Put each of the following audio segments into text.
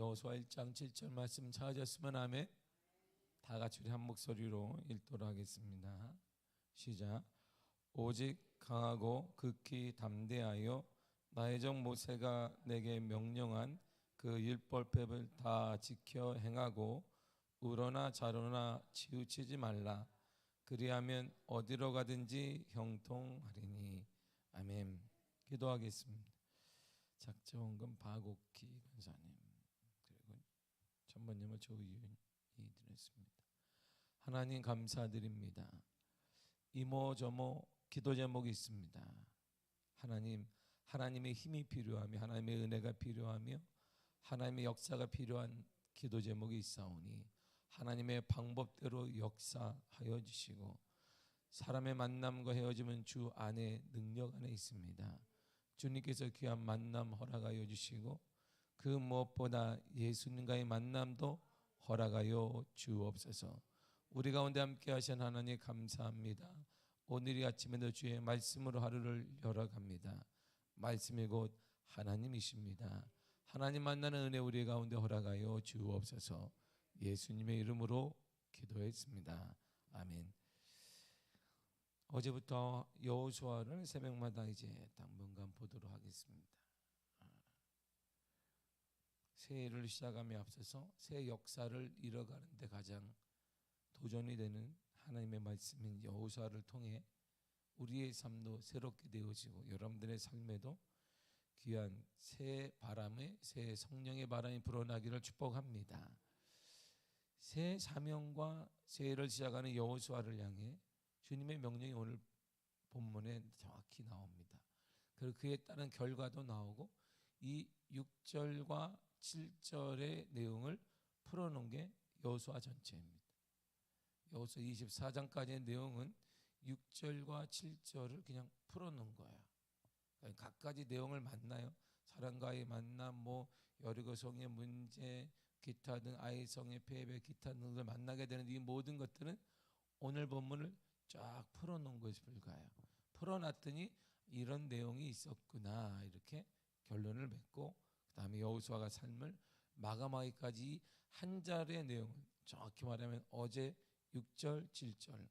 여호수아 1장 7절 말씀 찾으셨으면 아멘. 다 같이 우리 한 목소리로 읽도록 하겠습니다. 시작. 오직 강하고 극히 담대하여 나의 종 모세가 내게 명령한 그 율법법을 다 지켜 행하고 우러나 좌로나 치우치지 말라. 그리하면 어디로 가든지 형통하리니. 아멘. 기도하겠습니다. 작정금 박옥희 권사님 그리고 전번님을 조의원이 드렸습니다. 하나님 감사드립니다. 이모저모 기도 제목이 있습니다. 하나님의 힘이 필요하며 하나님의 은혜가 필요하며 하나님의 역사가 필요한 기도 제목이 있사오니 하나님의 방법대로 역사하여 주시고 사람의 만남과 헤어짐은 주 안에 능력 안에 있습니다. 주님께서 귀한 만남 허락하여 주시고 그 무엇보다 예수님과의 만남도 허락하여 주옵소서. 우리 가운데 함께 하신 하나님 감사합니다. 오늘이 아침에도 주의 말씀으로 하루를 열어갑니다. 말씀이 곧 하나님이십니다. 하나님 만나는 은혜 우리 가운데 허락하여 주옵소서. 예수님의 이름으로 기도했습니다. 아멘. 어제부터 여호수아를 새벽마다 이제 당분간 보도록 하겠습니다. 새해를 시작함에 앞서서 새 역사를 이뤄가는데 가장 도전이 되는 하나님의 말씀인 여호수아를 통해 우리의 삶도 새롭게 되어지고 여러분들의 삶에도 귀한 새 바람에 새 성령의 바람이 불어나기를 축복합니다. 새 사명과 새해를 시작하는 여호수아를 향해 주님의 명령이 오늘 본문에 정확히 나옵니다. 그리고 그에 따른 결과도 나오고 이 6절과 7절의 내용을 풀어놓은 게 여호수아 전체입니다. 여호수아 24장까지의 내용은 6절과 7절을 그냥 풀어놓은 거야. 그러니까 각가지 내용을 만나요. 사람과의 만남, 여리고성의 문제, 기타 등 아이성의 패배, 기타 등을 만나게 되는 이 모든 것들은 오늘 본문을 쫙 풀어놓은 것이 불가해요. 풀어놨더니 이런 내용이 있었구나 이렇게 결론을 맺고 그 다음에 여호수아가 삶을 마감하기까지 한 절의 내용을 정확히 말하면 어제 6절, 7절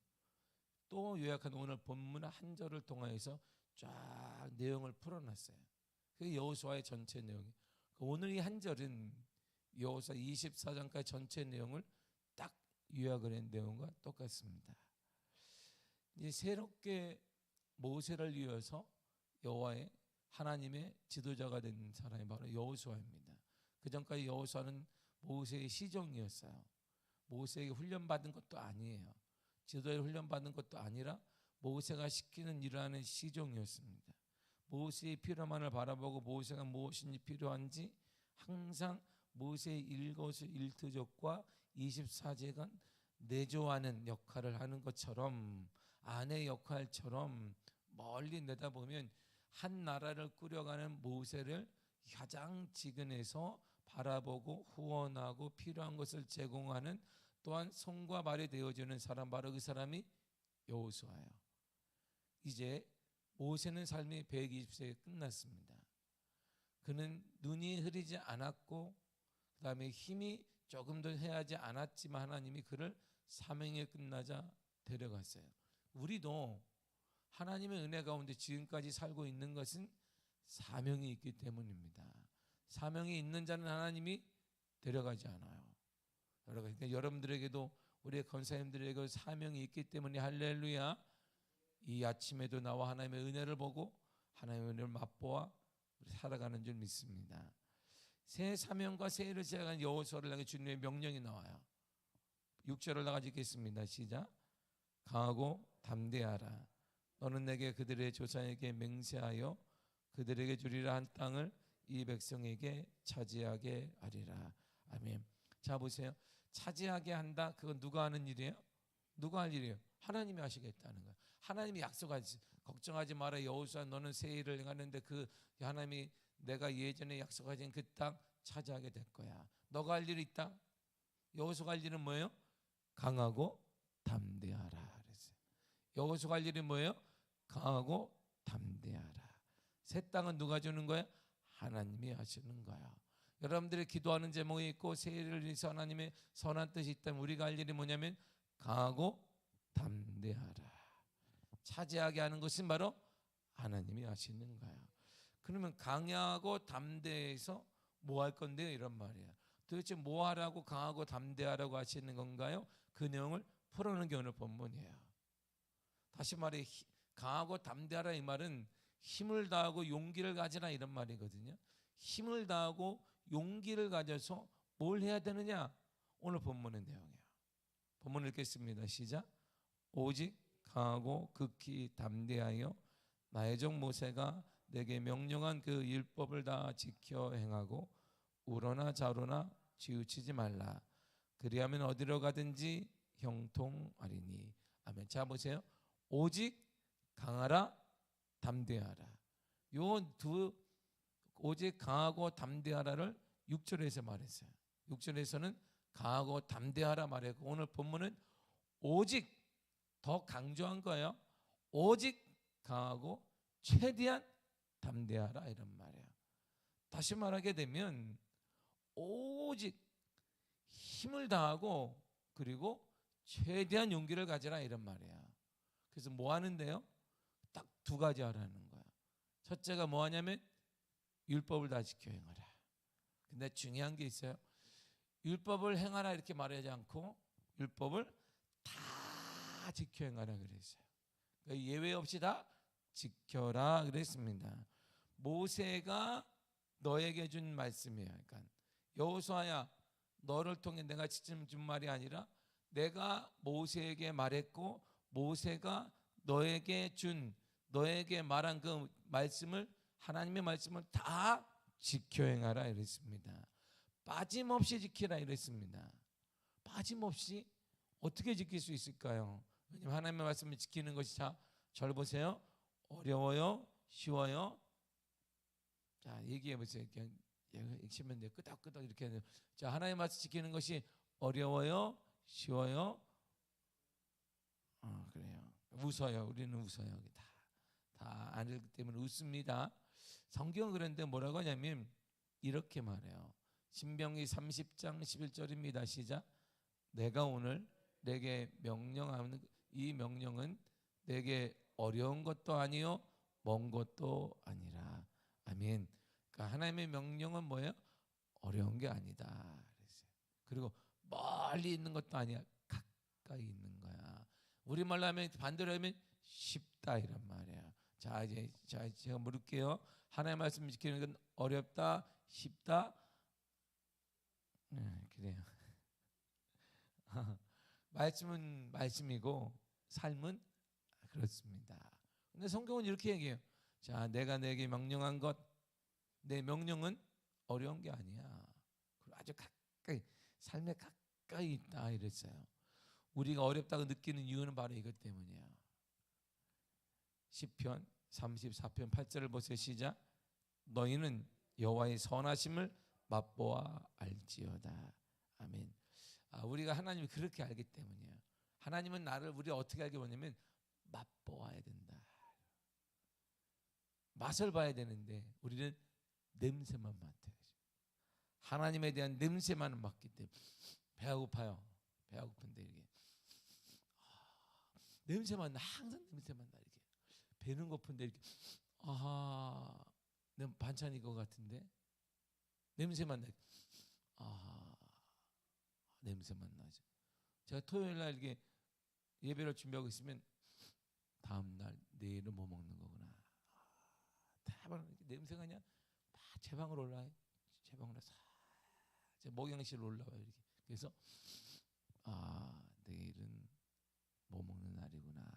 또 요약한 오늘 본문 한 절을 통해서 쫙 내용을 풀어놨어요. 그게 여호수아의 전체 내용이. 오늘 이 한 절은 여호수아 24장까지 전체 내용을 딱 요약을 한 내용과 똑같습니다. 이제 새롭게 모세를 이어서 여호와의 하나님의 지도자가 된 사람이 바로 여호수아입니다. 그 전까지 여호수아는 모세의 시종이었어요. 모세에게 훈련받은 것도 아니에요. 지도자에 훈련받은 것도 아니라 모세가 시키는 일을 하는 시종이었습니다. 모세의 필요만을 바라보고 모세가 무엇이 필요한지 항상 모세의 일거수일투족과 24제간 내조하는 역할을 하는 것처럼 아내 역할처럼 멀리 내다보면 한 나라를 꾸려가는 모세를 가장 지근에서 바라보고 후원하고 필요한 것을 제공하는 또한 손과 발이 되어주는 사람 바로 그 사람이 여호수아예요. 이제 모세는 삶이 120세에 끝났습니다. 그는 눈이 흐리지 않았고 그 다음에 힘이 조금 더 해야지 않았지만 하나님이 그를 사명이 끝나자 데려갔어요. 우리도 하나님의 은혜 가운데 지금까지 살고 있는 것은 사명이 있기 때문입니다. 사명이 있는 자는 하나님이 데려가지 않아요. 그러니까 여러분들에게도 우리 권사님들에게 사명이 있기 때문에 할렐루야. 이 아침에도 나와 하나님의 은혜를 보고 하나님의 은혜를 맛보아 살아가는 줄 믿습니다. 새 사명과 새해를 시작한 여호수아를 향해 주님의 명령이 나와요. 6절을 나가지 읽겠습니다. 시작. 강하고 담대하라. 너는 내게 그들의 조상에게 맹세하여 그들에게 주리라 한 땅을 이 백성에게 차지하게 하리라. 아멘. 자 보세요. 차지하게 한다. 그건 누가 하는 일이에요? 누가 할 일이에요? 하나님이 하시겠다는 거예요. 하나님이 약속하지. 걱정하지 마라 여호수아 너는 새 일을 행하는데 그 하나님이 내가 예전에 약속하신 그 땅 차지하게 될 거야. 너가 할 일이 있다. 여호수아가 할 일은 뭐예요? 강하고 담대하라 그랬어요. 여호수아가 할 일이 뭐예요? 강하고 담대하라. 새 땅은 누가 주는 거야? 하나님이 하시는 거야. 여러분들이 기도하는 제목이 있고 새해를 위해서 하나님의 선한 뜻이 있다면 우리가 할 일이 뭐냐면 강하고 담대하라. 차지하게 하는 것은 바로 하나님이 하시는 거야. 그러면 강하고 담대해서 뭐 할 건데요? 이런 말이야. 도대체 뭐 하라고 강하고 담대하라고 하시는 건가요? 그 내용을 풀어내는 게 오늘 본문이에요. 다시 말해 강하고 담대하라 이 말은 힘을 다하고 용기를 가지라 이런 말이거든요. 힘을 다하고 용기를 가져서 뭘 해야 되느냐? 오늘 본문의 내용이에요. 본문 읽겠습니다. 시작. 오직 강하고 극히 담대하여 나의 종 모세가 내게 명령한 그 율법을 다 지켜 행하고 우러나 좌로나 치우치지 말라. 그리하면 어디로 가든지 형통하리니. 아멘. 자 보세요. 오직 강하라 담대하라. 요 두 오직 강하고 담대하라를 6절에서 말했어요. 6절에서는 강하고 담대하라 말했고 오늘 본문은 오직 더 강조한 거예요. 오직 강하고 최대한 담대하라 이런 말이에요. 다시 말하게 되면 오직 힘을 다하고 그리고 최대한 용기를 가져라 이런 말이에요. 그래서 뭐 하는데요? 딱 두 가지 하라는 거예요. 첫째가 뭐 하냐면 율법을 다 지켜 행하라. 근데 중요한 게 있어요. 율법을 행하라 이렇게 말하지 않고 율법을 다 지켜 행하라 그랬어요. 그러니까 예외 없이 다 지켜라 그랬습니다. 모세가 너에게 준 말씀이에요. 그러니까 여호수아야 너를 통해 내가 직접 준 말이 아니라 내가 모세에게 말했고 모세가 너에게 말한 그 말씀을 하나님의 말씀을 다 지켜 행하라 이랬습니다. 빠짐없이 지키라 이랬습니다. 빠짐없이 어떻게 지킬 수 있을까요? 왜냐하면 하나님의 말씀을 지키는 것이 잘 보세요. 어려워요? 쉬워요? 자 얘기해 보세요. 그냥 읽시면 돼요. 끄덕끄덕 이렇게. 자 하나님의 말씀 지키는 것이 어려워요? 쉬워요? 그래요. 웃어요. 우리는 웃어요. 다 안 읽기 때문에 웃습니다. 성경은 그런데 뭐라고 하냐면 이렇게 말해요. 신명기 30장 11절입니다. 시작. 내가 오늘 내게 명령하는 이 명령은 내게 어려운 것도 아니요 먼 것도 아니라. 아멘. 그러니까 하나님의 명령은 뭐예요? 어려운 게 아니다 그랬어요. 그리고 멀리 있는 것도 아니야. 가까이 있는 거야. 우리말로 하면 반대로 하면 쉽다 이란 말이야. 자 이제 제가 물을게요. 하나님의 말씀 지키는 건 어렵다, 쉽다? 그래요. 말씀은 말씀이고 삶은 그렇습니다. 근데 성경은 이렇게 얘기해요. 자, 내가 내게 명령한 것, 내 명령은 어려운 게 아니야. 아주 가까이, 삶에 가까이 있다 이랬어요. 우리가 어렵다고 느끼는 이유는 바로 이것 때문이야. 시편 34편 8절을 보세요. 시작. 너희는 여호와의 선하심을 맛보아 알지어다. 아멘. 우리가 하나님을 그렇게 알기 때문이에요. 하나님은 나를 우리 어떻게 알게 보냐면 맛보아야 된다. 맛을 봐야 되는데 우리는 냄새만 맡아야죠. 하나님에 대한 냄새만 맡기 때문에 배가 고파요. 배가 고픈데 이게 냄새만 나. 항상 냄새만 나. 이렇게 배는 고픈데 이렇게 내 반찬인 것 같은데 냄새만 나. 냄새만 나죠. 제가 토요일 날 이렇게 예배를 준비하고 있으면 다음 날 내일은 뭐 먹는 거구나. 다 냄새가 그냥 막 제 방으로 올라와요. 제 방으로 제 목욕실로 올라와요. 이렇게. 그래서 내일은 뭐 먹는 날이구나.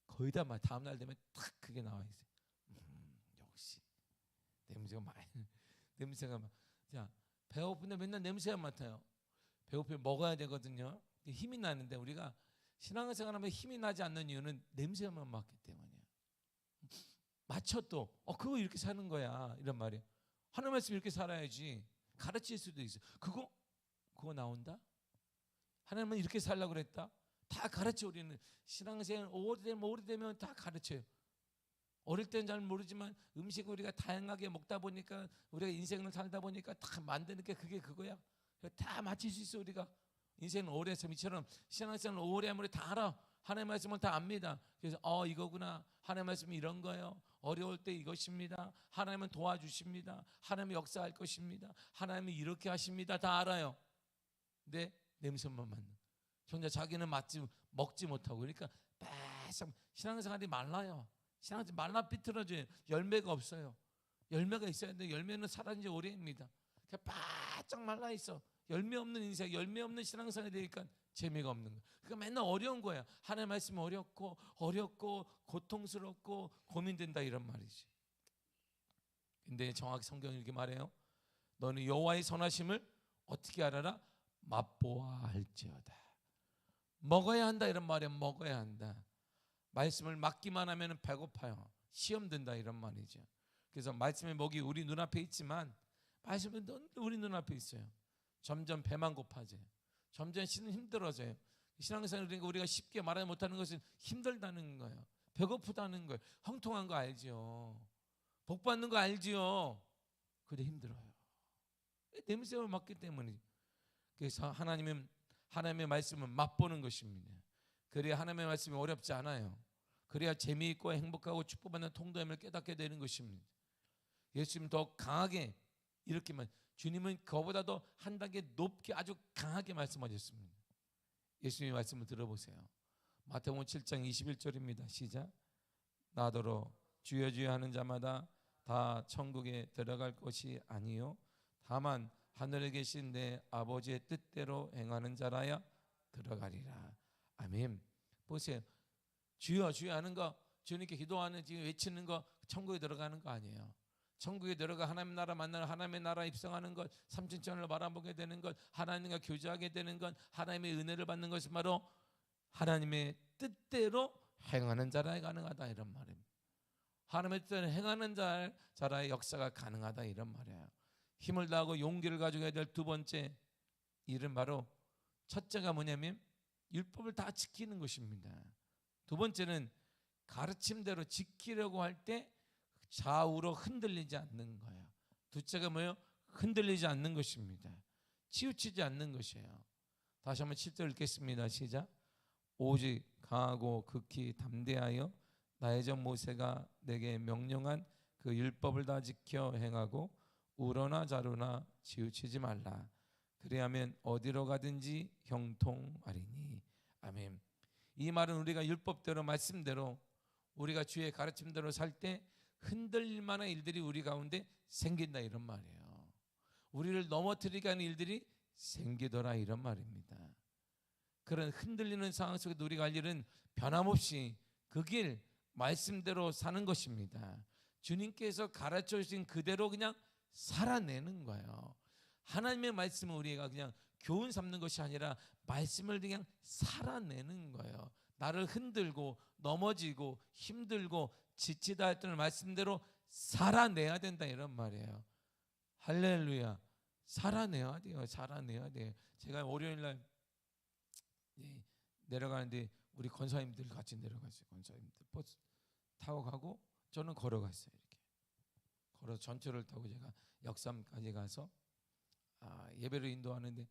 거의 다 다음 날 되면 탁 그게 나와 있어요. 역시 냄새가 막. 자 배고픈데 맨날 냄새가 맡아요. 배고프면 먹어야 되거든요. 힘이 나는데 우리가 신앙생활하면 힘이 나지 않는 이유는 냄새만 맡기 때문이에요. 맞춰 또 그거 이렇게 사는 거야 이런 말이에요. 하나님 말씀 이렇게 살아야지. 가르칠 수도 있어. 그거 나온다? 하나님은 이렇게 살라고 그랬다? 다 가르쳐. 우리는 신앙생활 오래되면 다 가르쳐요. 어릴 때는 잘 모르지만 음식 우리가 다양하게 먹다 보니까 우리가 인생을 살다 보니까 다 만드는 게 그게 그거야. 다 맞출 수 있어. 우리가 인생은 오래 해서 이처럼 신앙생활을 오래 하면 우리 다 알아. 하나님의 말씀을 다 압니다. 그래서 이거구나. 하나님의 말씀이 이런 거예요. 어려울 때 이것입니다. 하나님은 도와주십니다. 하나님은 역사할 것입니다. 하나님은 이렇게 하십니다. 다 알아요. 근데 냄새만 맡는. 혼자 자기는 먹지 못하고 그러니까 바싹 신앙생활이 말라요. 신앙생활이 말라 삐뚤어져요. 열매가 없어요. 열매가 있어야 되는데 열매는 사라진 지 오래입니다. 그냥 바짝 말라 있어. 열매 없는 인생, 열매 없는 신앙생활이 되니까 재미가 없는 거야. 그러니까 맨날 어려운 거야. 하나님의 말씀이 어렵고 고통스럽고 고민된다 이런 말이지. 근데 정확히 성경이 이렇게 말해요. 너는 여호와의 선하심을 어떻게 알아라? 맛보아 알지어다. 먹어야 한다 이런 말이야. 먹어야 한다. 말씀을 맡기만 하면 배고파요. 시험 든다 이런 말이죠. 그래서 말씀의 먹이 우리 눈앞에 있지만 말씀은 우리 눈앞에 있어요. 점점 배만 고파져요. 점점 힘들어져요. 신앙생활 우리가 쉽게 말하지 못하는 것은 힘들다는 거예요. 배고프다는 거예요. 형통한 거 알죠. 복 받는 거 알지요. 근데 힘들어요. 냄새를 맡기 때문에. 그래서 하나님의 말씀은 맛보는 것입니다. 그래야 하나님의 말씀이 어렵지 않아요. 그래야 재미있고 행복하고 축복받는 통도함을 깨닫게 되는 것입니다. 예수님 더 강하게 이렇게만, 주님은 그보다도 한 단계 높게 아주 강하게 말씀하셨습니다. 예수님의 말씀을 들어보세요. 마태복음 7장 21절입니다. 시작. 나더러 주여 주여 하는 자마다 다 천국에 들어갈 것이 아니요 다만 하늘에 계신 내 아버지의 뜻대로 행하는 자라야 들어가리라. 아멘. 보세요. 주여 주여 하는 거, 주님께 기도하는, 지금 외치는 거 천국에 들어가는 거 아니에요. 천국에 들어가 하나님 나라 만나는, 하나님의 나라 입성하는 것, 삼천천을 바라보게 되는 것, 하나님과 교제하게 되는 것, 하나님의 은혜를 받는 것이 바로 하나님의 뜻대로 행하는 자라야 가능하다 이런 말입니다. 하나님의 뜻대로 행하는 자라의 역사가 가능하다 이런 말이에요. 힘을 다하고 용기를 가지고 해야 될 두 번째 일은 바로, 첫째가 뭐냐면 율법을 다 지키는 것입니다. 두 번째는 가르침대로 지키려고 할 때 좌우로 흔들리지 않는 거예요. 둘째가 뭐예요? 흔들리지 않는 것입니다. 치우치지 않는 것이에요. 다시 한번 7절 읽겠습니다. 시작. 오직 강하고 극히 담대하여 나의 종 모세가 내게 명령한 그 율법을 다 지켜 행하고 우러나 좌로나 치우치지 말라. 그래야면 어디로 가든지 형통하리니. 아멘. 이 말은 우리가 율법대로 말씀대로 우리가 주의 가르침대로 살 때 흔들릴 만한 일들이 우리 가운데 생긴다 이런 말이에요. 우리를 넘어뜨리게 하는 일들이 생기더라 이런 말입니다. 그런 흔들리는 상황 속에 우리가 할 일은 변함없이 그 길 말씀대로 사는 것입니다. 주님께서 가르쳐 주신 그대로 그냥 살아내는 거예요. 하나님의 말씀은 우리가 그냥 교훈 삼는 것이 아니라 말씀을 그냥 살아내는 거예요. 나를 흔들고 넘어지고 힘들고 지치다 할 때는 말씀대로 살아내야 된다 이런 말이에요. 할렐루야. 살아내야 돼요. 살아내야 돼요. 제가 월요일날 내려가는데 우리 권사님들 같이 내려갔어요. 권사님들 버스 타고 가고 저는 걸어갔어요. 이렇게 걸어 전철을 타고 제가 역삼까지 가서 예배를 인도하는데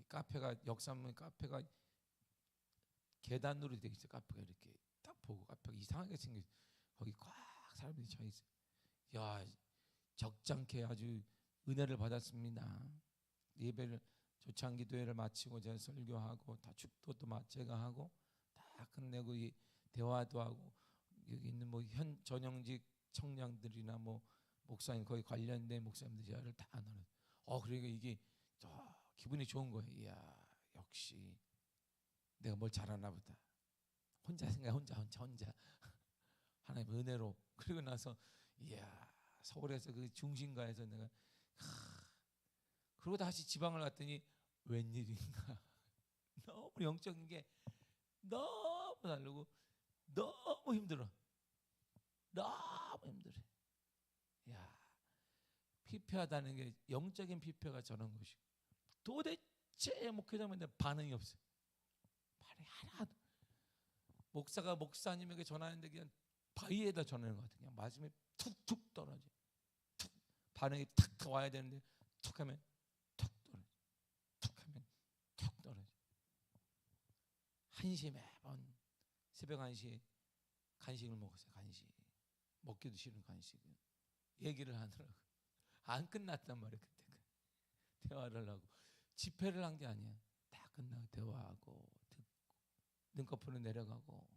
카페가, 역삼은 카페가 계단으로 되어 있어요. 카페가 이렇게 딱 보고 카페가 이상하게 생겼어요. 거기 꽉 사람들이 차 있어요. 야, 적잖게 아주 은혜를 받았습니다. 예배를 조창기도회를 마치고 제가 설교하고 다 축도도 제가 하고 다 끝내고 대화도 하고 여기 있는 뭐 현 전형직 청년들이나 뭐 목사님 거기 관련된 목사님들 대화를 다 나눠. 그러니까 이게 기분이 좋은 거예요. 이야, 역시 내가 뭘 잘하나 보다. 혼자 생각, 혼자 하나님의 은혜로. 그리고 나서 이야, 서울에서 그 중심가에서 내가 그리고 다시 지방을 갔더니 웬일인가. 너무 영적인 게 너무 다르고 너무 힘들어. 너무 힘들어. 야, 피폐하다는 게 영적인 피폐가 저런 것이고, 도대체 목회자한테 반응이 없어요. 반응이 하나도. 목사가 목사님에게 전하는데 그냥 바위에다 전하는 것 같아요. 그냥 맞으면 툭툭 떨어져. 툭 반응이 탁 와야 되는데 툭 하면 툭 떨어져. 툭 하면 툭 떨어져. 1시에 매번 새벽 1시에 간식을 먹었어요. 간식. 먹기도 싫은 간식을. 얘기를 하느라고 안 끝났단 말이에요. 그때 대화를 하고 집회를 한 게 아니야. 다 끝나고 대화하고 듣고 눈꺼풀은 내려가고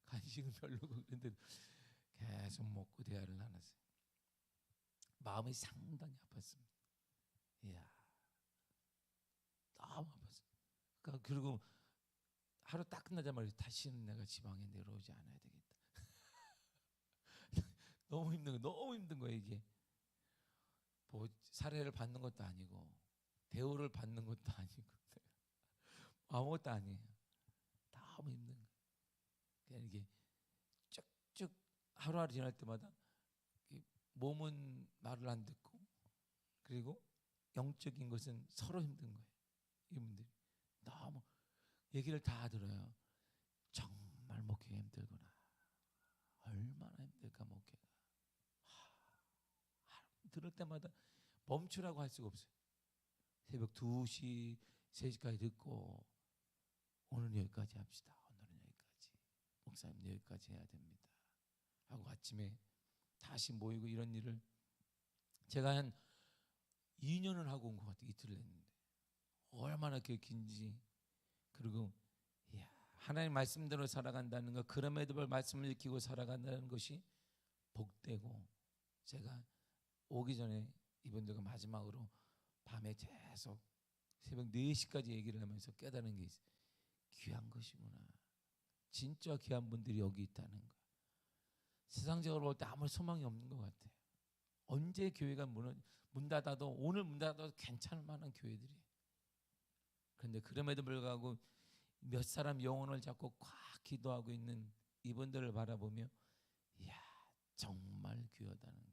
간식은 별로고 그런데 계속 먹고 대화를 나눴어요. 마음이 상당히 아팠습니다. 이야, 너무 아팠어요. 그러니까 그리고 하루 딱 끝나자마자 다시는 내가 지방에 내려오지 않아야 되겠다. 너무 힘든 거예요. 이게 뭐 사례를 받는 것도 아니고 대우를 받는 것도 아니고 아무것도 아니에요. 너무 힘든 거예요. 그냥 이게 쭉쭉 하루하루 지날 때마다 몸은 말을 안 듣고 그리고 영적인 것은 서로 힘든 거예요. 이분들이 너무 얘기를 다 들어요. 정말 목회가 힘들구나. 얼마나 힘들까 목회가. 들을 때마다 멈추라고 할 수가 없어요. 새벽 2시, 3시까지 듣고 오늘은 여기까지 합시다. 오늘은 여기까지. 목사님 여기까지 해야 됩니다. 하고 아침에 다시 모이고 이런 일을 제가 한 2년을 하고 온 것 같아요. 이틀을 했는데 얼마나 그게 긴지. 그리고 이야, 하나님 말씀대로 살아간다는 것, 그럼에도 불구하고 말씀을 지키고 살아간다는 것이 복되고, 제가 오기 전에 이분들과 마지막으로 밤에 계속 새벽 4시까지 얘기를 하면서 깨달은 게 있어요. 귀한 것이구나. 진짜 귀한 분들이 여기 있다는 거. 세상적으로 볼 때 아무 소망이 없는 것 같아요. 언제 교회가 문 닫아도, 오늘 문 닫아도 괜찮을 만한 교회들이에요. 그런데 그럼에도 불구하고 몇 사람 영혼을 잡고 꽉 기도하고 있는 이분들을 바라보며 이야, 정말 귀하다는 거.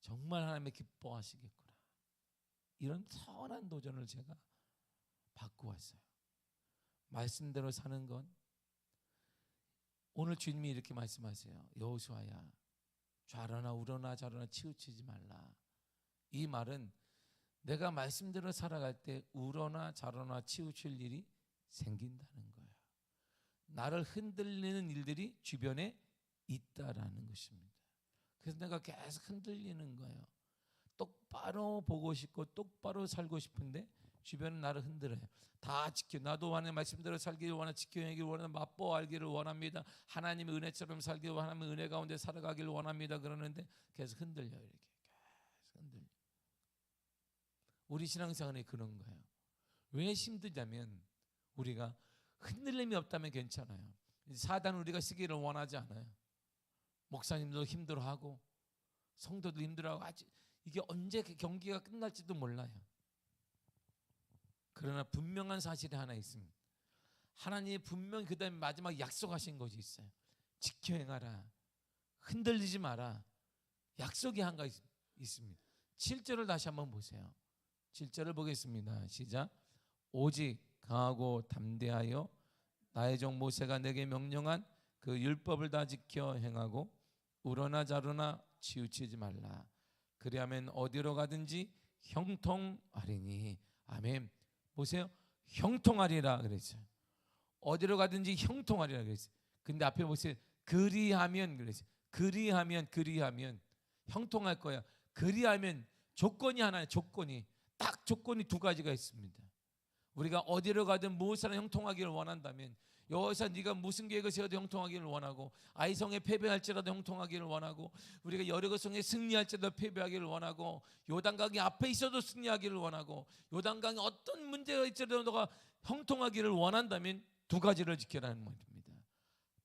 정말 하나님의 기뻐하시겠구나. 이런 선한 도전을 제가 받고 왔어요. 말씀대로 사는 건, 오늘 주님이 이렇게 말씀하세요. 여호수아야, 좌로나 우로나 좌로나 치우치지 말라. 이 말은 내가 말씀대로 살아갈 때 우로나 좌로나 치우칠 일이 생긴다는 거예요. 나를 흔들리는 일들이 주변에 있다라는 것입니다. 그래서 내가 계속 흔들리는 거예요. 똑바로 보고 싶고 똑바로 살고 싶은데 주변은 나를 흔들어요. 다 지켜. 나도 하나님의 말씀대로 살기를 원하고 지켜내기를 원하고 맛보아 알기를 원합니다. 하나님의 은혜처럼 살기를 원하면 은혜 가운데 살아가기를 원합니다. 그러는데 계속 흔들려요. 이렇게 계속 흔들려. 우리 신앙생활이 그런 거예요. 왜 힘들냐면 우리가 흔들림이 없다면 괜찮아요. 사단 우리가 쓰기를 원하지 않아요. 목사님도 힘들어하고 성도도 힘들어하고, 아직 이게 언제 경기가 끝날지도 몰라요. 그러나 분명한 사실이 하나 있습니다. 하나님이 분명히 그 다음에 마지막 약속하신 것이 있어요. 지켜 행하라. 흔들리지 마라. 약속이 한 가지 있습니다. 7절을 다시 한번 보세요. 7절을 보겠습니다. 시작. 오직 강하고 담대하여 나의 종 모세가 내게 명령한 그 율법을 다 지켜 행하고 우러나 좌로나 치우치지 말라. 그리하면 어디로 가든지 형통하리니. 아멘. 보세요. 형통하리라 그랬어요. 어디로 가든지 형통하리라 그랬어요. 근데 앞에 보세요. 그리하면 그랬어요. 그리하면 형통할 거야. 그리하면 조건이 하나예요. 조건이 딱 조건이 2가지가 있습니다. 우리가 어디로 가든 무엇이나 형통하기를 원한다면, 여호사 네가 무슨 계획을 세워도 형통하기를 원하고, 아이성에 패배할지라도 형통하기를 원하고, 우리가 여리고성에 승리할지라도 패배하기를 원하고, 요단강이 앞에 있어도 승리하기를 원하고, 요단강에 어떤 문제가 있더라도 너가 형통하기를 원한다면 2가지를 지켜라는 말입니다.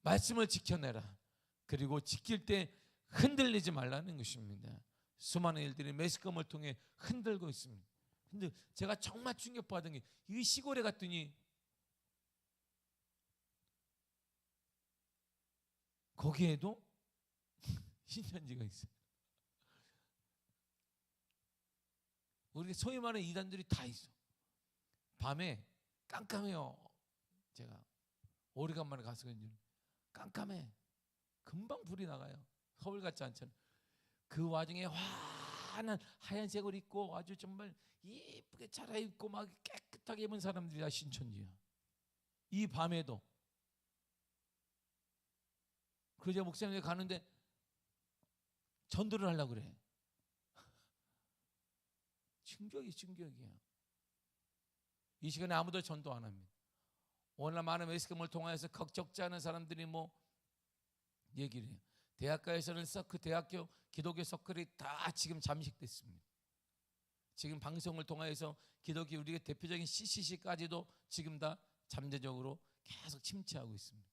말씀을 지켜내라. 그리고 지킬 때 흔들리지 말라는 것입니다. 수많은 일들이 매스컴을 통해 흔들고 있습니다. 근데 제가 정말 충격받은 게, 이 시골에 갔더니 거기에도 신천지가 있어요. 우리 소위 말하는 이단들이 다 있어. 밤에 깜깜해요. 제가 오래간만에 가서 깜깜해. 금방 불이 나가요. 서울 같지 않잖아요. 그 와중에 환한 하얀색을 입고 아주 정말 이쁘게 차려입고 막 깨끗하게 입은 사람들이 다 신천지야. 이 밤에도. 그러자 목사님이 가는데 전도를 하려고 그래. 충격이야. 이 시간에 아무도 전도 안 합니다. 오늘날 많은 매스컴을 통해서 적지 않은 사람들이 뭐 얘기를 해요. 대학가에서는 그 대학교 기독교 서클이 다 지금 잠식됐습니다. 지금 방송을 통해서 기독교 우리의 대표적인 CCC까지도 지금 다 잠재적으로 계속 침체하고 있습니다.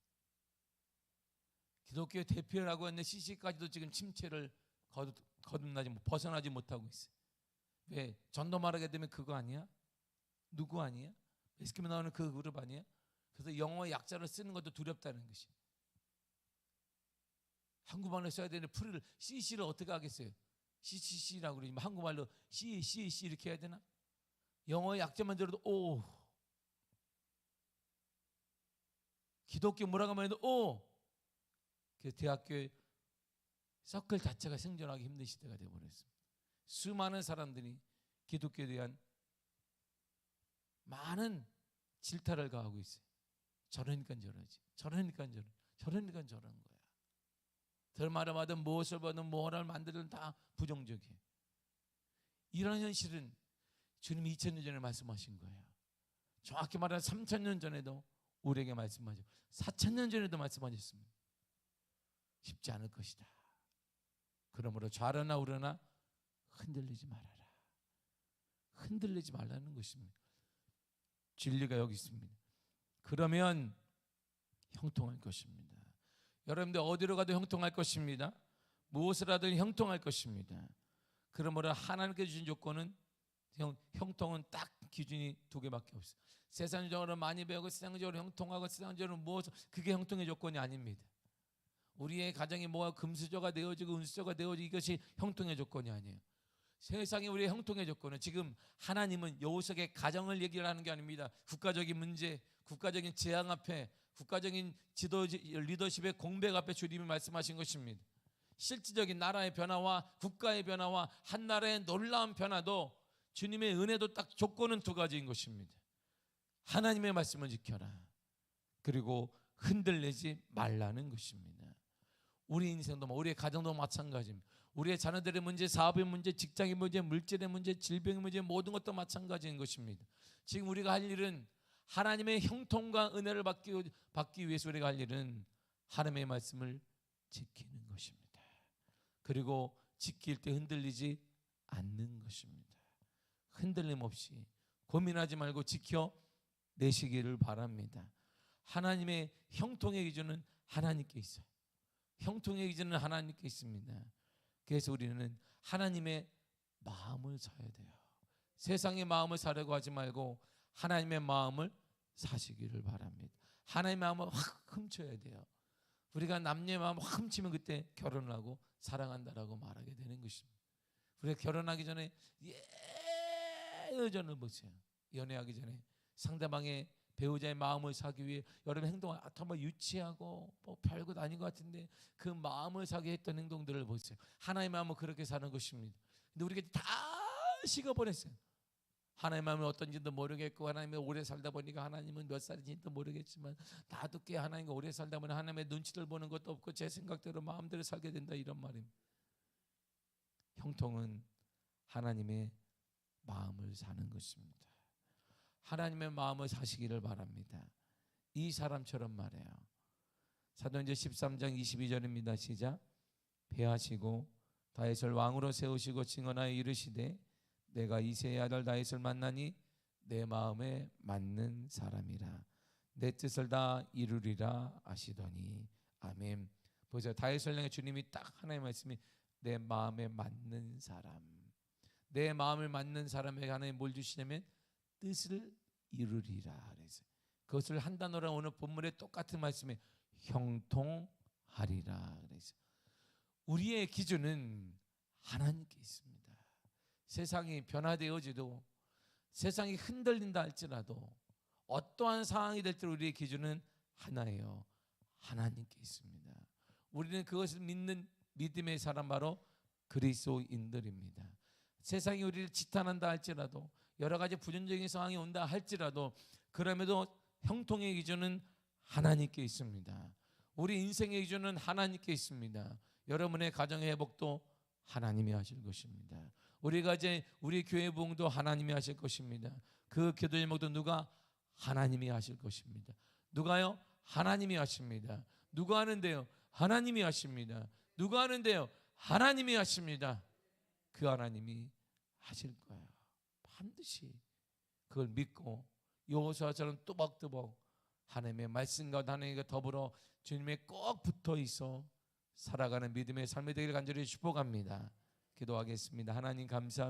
기독교의 대표라고 하는 CCC까지도 지금 침체를 벗어나지 못하고 있어요. 왜? 전도 말하게 되면 그거 아니야? 누구 아니야? 매스컴에 나오는 그 그룹 아니야? 그래서 영어 약자를 쓰는 것도 두렵다는 것이. 한국말로 써야 되는데 풀을 CC를 어떻게 하겠어요? CCC라고 그러지만 한국말로 CCC 이렇게 해야 되나? 영어 약자만 들어도 오. 기독교 뭐라고 하면 오. 그래서 대학교의 서클 자체가 생존하기 힘든 시대가 되어버렸습니다. 수많은 사람들이 기독교에 대한 많은 질타를 가하고 있어요. 저러니까 저러지. 저러니까 저런 거야. 덜마를 받든 무엇을 받든 뭐를 만들든 다 부정적이에요. 이런 현실은 주님이 2000년 전에 말씀하신 거예요. 정확히 말하면 3000년 전에도 우리에게 말씀하셨고 4000년 전에도 말씀하셨습니다. 쉽지 않을 것이다. 그러므로 좌로나 우로나 흔들리지 말아라. 흔들리지 말라는 것입니다. 진리가 여기 있습니다. 그러면 형통할 것입니다. 여러분들 어디로 가도 형통할 것입니다. 무엇을 하든 형통할 것입니다. 그러므로 하나님께 주신 조건은 형통은 딱 기준이 두 개밖에 없어요. 세상적으로 많이 배우고 세상적으로 형통하고 세상적으로 무엇, 그게 형통의 조건이 아닙니다. 우리의 가정이 뭐가 금수저가 되어지고 은수저가 되어지고 이것이 형통의 조건이 아니에요. 세상에 우리의 형통의 조건은 지금 하나님은 여호수아의 가정을 얘기를 하는 게 아닙니다. 국가적인 문제, 국가적인 재앙 앞에, 국가적인 리더십의 공백 앞에 주님이 말씀하신 것입니다. 실질적인 나라의 변화와 국가의 변화와 한 나라의 놀라운 변화도 주님의 은혜도 딱 조건은 두 가지인 것입니다. 하나님의 말씀을 지켜라. 그리고 흔들리지 말라는 것입니다. 우리 인생도 우리의 가정도 마찬가지입니다. 우리의 자녀들의 문제, 사업의 문제, 직장의 문제, 물질의 문제, 질병의 문제 모든 것도 마찬가지인 것입니다. 지금 우리가 할 일은 하나님의 형통과 은혜를 받기 위해서 우리가 할 일은 하나님의 말씀을 지키는 것입니다. 그리고 지킬 때 흔들리지 않는 것입니다. 흔들림 없이 고민하지 말고 지켜내시기를 바랍니다. 하나님의 형통의 기준은 하나님께 있어요. 형통의 기준은 하나님께 있습니다. 그래서 우리는 하나님의 마음을 사야 돼요. 세상의 마음을 사려고 하지 말고 하나님의 마음을 사시기를 바랍니다. 하나님의 마음을 확 훔쳐야 돼요. 우리가 남녀의 마음을 확 훔치면 그때 결혼을 하고 사랑한다라고 말하게 되는 것입니다. 우리가 결혼하기 전에 예전을 보세요. 연애하기 전에 상대방의 배우자의 마음을 사기 위해 여러분 행동을 정말 유치하고 뭐 별것 아닌 것 같은데 그 마음을 사게 했던 행동들을 보세요. 하나님의 마음은 그렇게 사는 것입니다. 근데 우리가 다 식어버렸어요. 하나님의 마음이 어떤지도 모르겠고 하나님이 오래 살다 보니까 하나님은 몇 살인지도 모르겠지만 나도 꽤 하나님과 오래 살다 보니 하나님의 눈치를 보는 것도 없고 제 생각대로 마음대로 살게 된다 이런 말입니다. 형통은 하나님의 마음을 사는 것입니다. 하나님의 마음을 사시기를 바랍니다. 이 사람처럼 말해요. 사도행전 13장 22절입니다. 시작. 배하시고 다윗을 왕으로 세우시고 증언하여 이르시되 내가 이새의 아들 다윗을 만나니 내 마음에 맞는 사람이라 내 뜻을 다 이루리라 하시더니 아멘. 보세요. 다윗을 향해 주님이 딱 하나의 말씀이 내 마음에 맞는 사람. 내 마음을 맞는 사람에게 하나님 뭘 주시냐면 뜻을 이루리라 그래서 그것을 한 단어로 오늘 본문에 똑같은 말씀에 형통하리라 그래서 우리의 기준은 하나님께 있습니다. 세상이 변화되어지도 세상이 흔들린다 할지라도 어떠한 상황이 될지 우리의 기준은 하나예요. 하나님께 있습니다. 우리는 그것을 믿는 믿음의 사람 바로 그리스도인들입니다. 세상이 우리를 지탄한다 할지라도, 여러 가지 부정적인 상황이 온다 할지라도, 그럼에도 형통의 기준은 하나님께 있습니다. 우리 인생의 기준은 하나님께 있습니다. 여러분의 가정의 회복도 하나님이 하실 것입니다. 우리가 이제 우리 교회 부흥도 하나님이 하실 것입니다. 그 기도 제목도 누가? 하나님이 하실 것입니다. 누가요? 하나님이 하십니다. 누가 하는데요? 하나님이 하십니다. 누가 하는데요? 하나님이 하십니다. 그 하나님이 하실 거예요. 반드시 그걸 믿고 여호수아처럼 또박또박 하나님의 말씀과 하나님과 더불어 주님에 꼭 붙어 있어 살아가는 믿음의 삶이 되기를 간절히 축복합니다. 기도하겠습니다. 하나님 감사합니다.